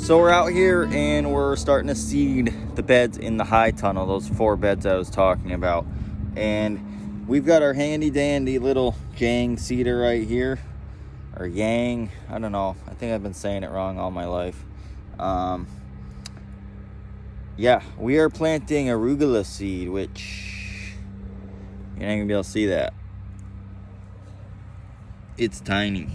So we're out here and we're starting to seed the beds in the high tunnel, those 4 beds I was talking about. And we've got our handy dandy little Jang seeder right here, or Yang, I don't know. I think I've been saying it wrong all my life. Yeah, we are planting arugula seed, which you're not gonna be able to see that. It's tiny.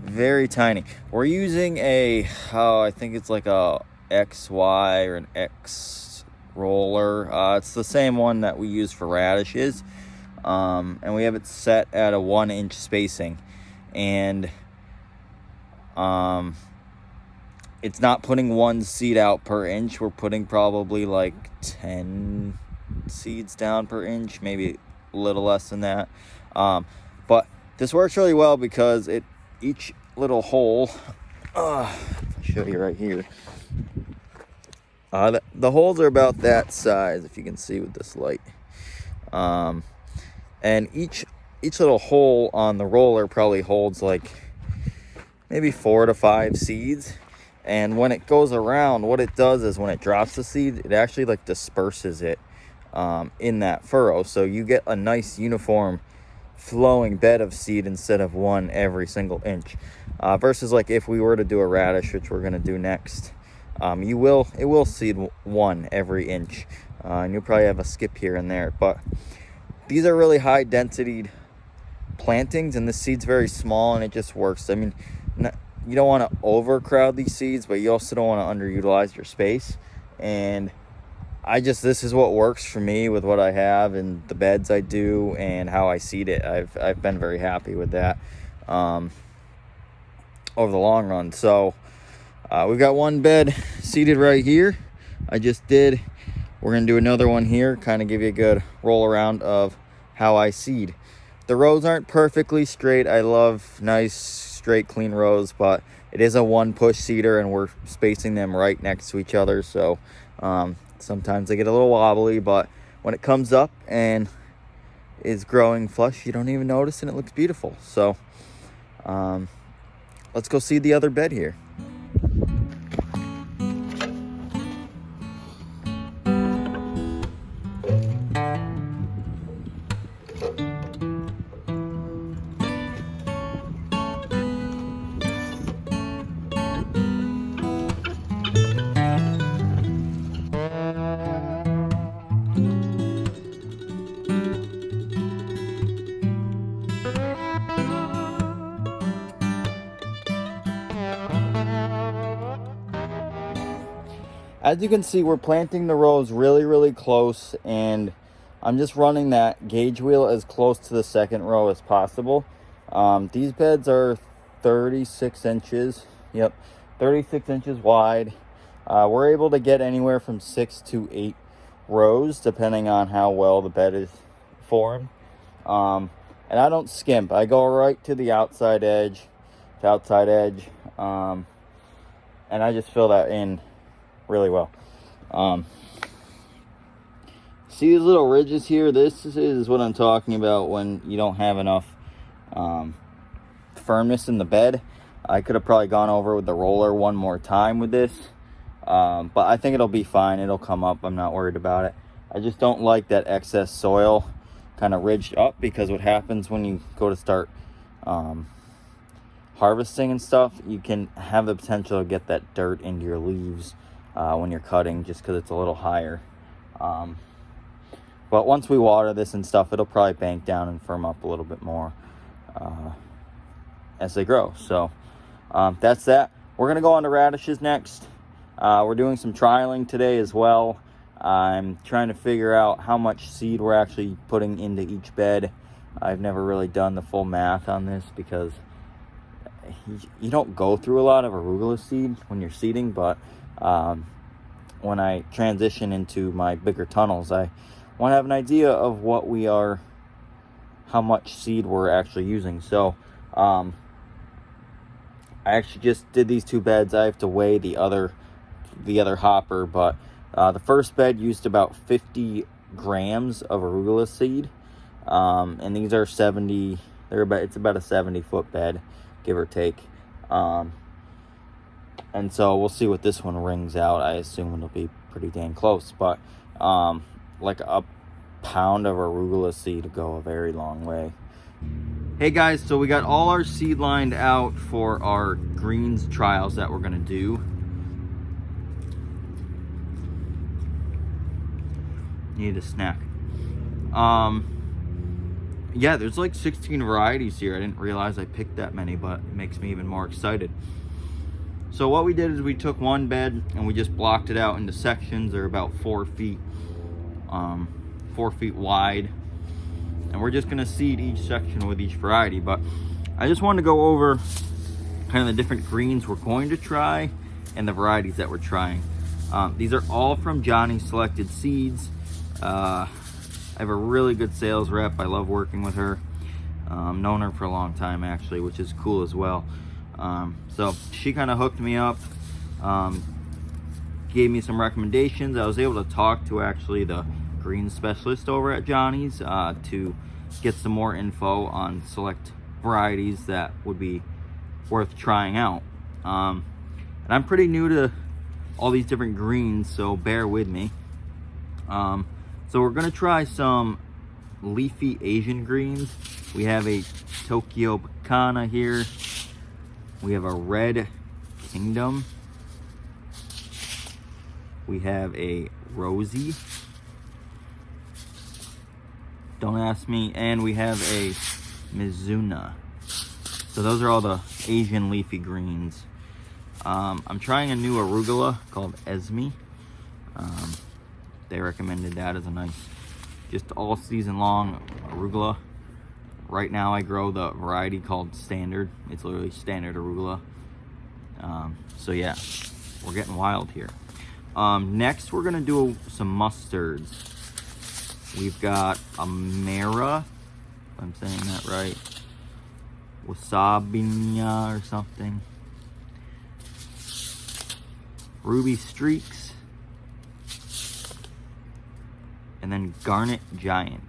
Very tiny. We're using I think it's like a XY or an X roller. It's the same one that we use for radishes. And we have it set at a 1-inch spacing. And it's not putting 1 seed out per inch. We're putting probably like 10 seeds down per inch, maybe a little less than that. But this works really well because each little hole, I'll show you right here. The holes are about that size, if you can see with this light. And each little hole on the roller probably holds like maybe 4 to 5 seeds. And when it goes around, what it does is when it drops the seed, it actually like disperses it in that furrow. So you get a nice uniform flowing bed of seed instead of 1 every single inch. Versus like if we were to do a radish, which we're going to do next, it will seed 1 every inch. And you'll probably have a skip here and there. But these are really high density plantings, and the seed's very small, and it just works. I mean, you don't want to overcrowd these seeds, but you also don't want to underutilize your space. And this is what works for me with what I have and the beds I do and how I seed it. I've been very happy with that over the long run. So we've got 1 bed seeded right here. I just did. We're going to do another one here, kind of give you a good roll around of how I seed. The rows aren't perfectly straight. I love nice, straight, clean rows, but it is a 1-push seeder, and we're spacing them right next to each other. So sometimes they get a little wobbly, but when it comes up and is growing flush, you don't even notice, and it looks beautiful. So let's go see the other bed here. As you can see, we're planting the rows really, really close, and I'm just running that gauge wheel as close to the second row as possible. These beds are 36 inches. Yep, 36 inches wide. We're able to get anywhere from 6 to 8 rows, depending on how well the bed is formed. And I don't skimp. I go right to the outside edge, and I just fill that in really well. See these little ridges here? This is what I'm talking about when you don't have enough firmness in the bed. I could have probably gone over with the roller 1 more time with this, but I think it'll be fine. It'll come up. I'm not worried about it. I just don't like that excess soil kind of ridged up, because what happens when you go to start harvesting and stuff, you can have the potential to get that dirt into your leaves when you're cutting, just because it's a little higher. But once we water this and stuff, it'll probably bank down and firm up a little bit more as they grow. So that's that. We're going to go on to radishes next. We're doing some trialing today as well. I'm trying to figure out how much seed we're actually putting into each bed. I've never really done the full math on this, because you don't go through a lot of arugula seed when you're seeding, but when I transition into my bigger tunnels, I want to have an idea of how much seed we're actually using. So I actually just did these 2 beds. I have to weigh the other hopper, but the first bed used about 50 grams of arugula seed, and these are 70. It's about a 70-foot bed, give or take. And then the second bed used about 50 grams of arugula seed, and these are 70, it's about a 70-foot bed, give or take. And then the second bed used about 50 grams of arugula seed, and these are 70, it's about a 70-foot bed, give or take. And then the second bed used about 50 grams of arugula seed, and these are 70, they're about, it's about a 70-foot bed, give or take. And so we'll see what this one rings out. I assume it'll be pretty dang close, but like a pound of arugula seed to go a very long way. Hey guys, so we got all our seed lined out for our greens trials that we're gonna do. Need a snack. Yeah, there's like 16 varieties here. I didn't realize I picked that many, but it makes me even more excited. So what we did is we took one bed and we just blocked it out into sections. They're about 4 feet wide, and we're just gonna seed each section with each variety. But I just wanted to go over kind of the different greens we're going to try and the varieties that we're trying. These are all from Johnny Selected Seeds. I have a really good sales rep. I love working with her. Known her for a long time actually, which is cool as well. So she kind of hooked me up, gave me some recommendations. I was able to talk to actually the green specialist over at Johnny's to get some more info on select varieties that would be worth trying out. And I'm pretty new to all these different greens, so bear with me. So we're gonna try some leafy Asian greens. We have a Tokyo Bacana here. We have a Red Kingdom. We have a Rosie. Don't ask me. And we have a Mizuna. So those are all the Asian leafy greens. I'm trying a new arugula called Esme. They recommended that as a nice, just all season long arugula. Right now I grow the variety called Standard. It's literally standard arugula. So yeah, we're getting wild here. Next we're gonna do some mustards. We've got a Mara, if I'm saying that right, Wasabinia or something. Ruby Streaks. And then Garnet Giant.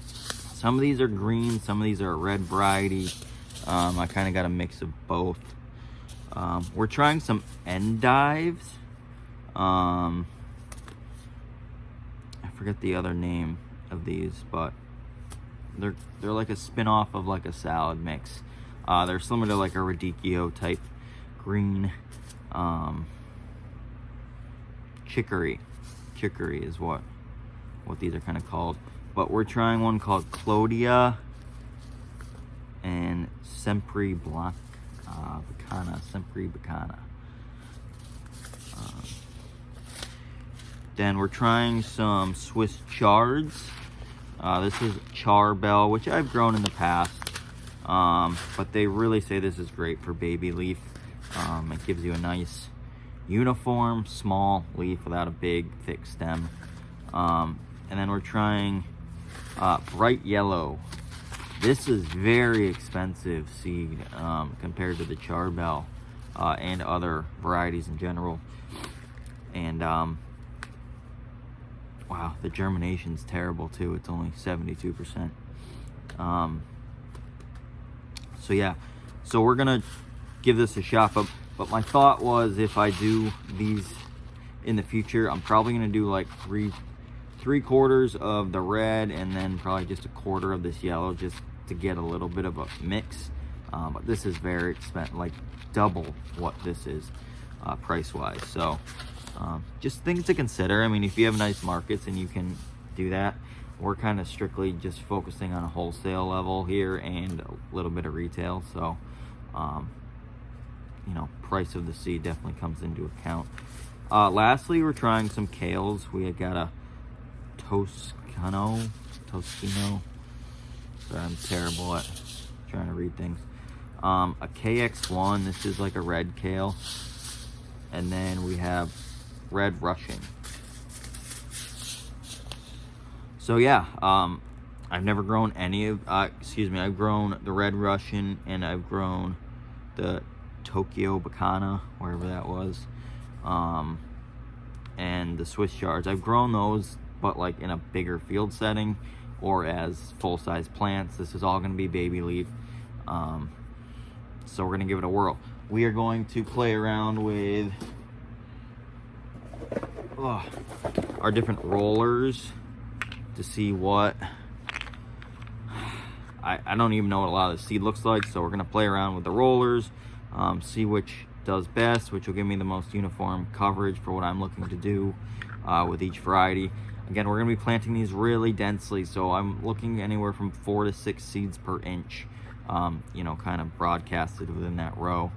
Some of these are green, some of these are a red variety. I kind of got a mix of both. We're trying some endives. I forget the other name of these, but they're like a spin-off of like a salad mix. They're similar to like a radicchio type green. Chicory is what these are kind of called. But we're trying one called Clodia and Sempre Blanc, Sempre Bacana. Then we're trying some Swiss Chards. This is Charbel, which I've grown in the past, but they really say this is great for baby leaf. It gives you a nice uniform small leaf without a big thick stem. And then we're trying Bright Yellow. This is very expensive seed compared to the Charbel and other varieties in general. And wow, the germination's terrible too. It's only 72%. So yeah, so we're gonna give this a shot. But my thought was, if I do these in the future, I'm probably gonna do like three quarters of the red and then probably just a quarter of this yellow, just to get a little bit of a mix. But this is very expensive, like double what this is price wise. So just things to consider. I mean, if you have nice markets and you can do that, we're kind of strictly just focusing on a wholesale level here and a little bit of retail. So you know, price of the seed definitely comes into account. Lastly, we're trying some kales. We got a Toscano. Sorry, I'm terrible at trying to read things. A KX1. This is like a red kale. And then we have Red Russian. So yeah, I've never grown any of, I've grown the Red Russian and I've grown the Tokyo Bacana, wherever that was, and the Swiss Chards. I've grown those, but like in a bigger field setting or as full-size plants. This is all going to be baby leaf, so we're going to give it a whirl. we are going to play around with our different rollers to see what, I don't even know what a lot of the seed looks like, so we're gonna play around with the rollers, see which does best, which will give me the most uniform coverage for what I'm looking to do with each variety. Again, we're gonna be planting these really densely, so I'm looking anywhere from 4 to 6 seeds per inch, you know, kind of broadcasted within that row.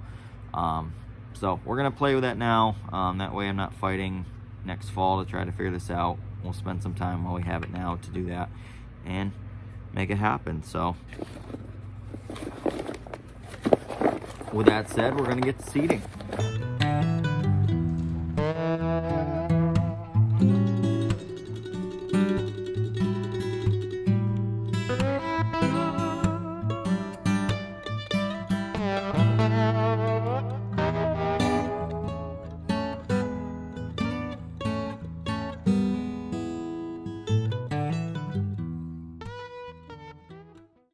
So we're gonna play with that now. That way I'm not fighting next fall to try to figure this out. We'll spend some time while we have it now to do that and make it happen. So with that said, we're gonna get to seeding.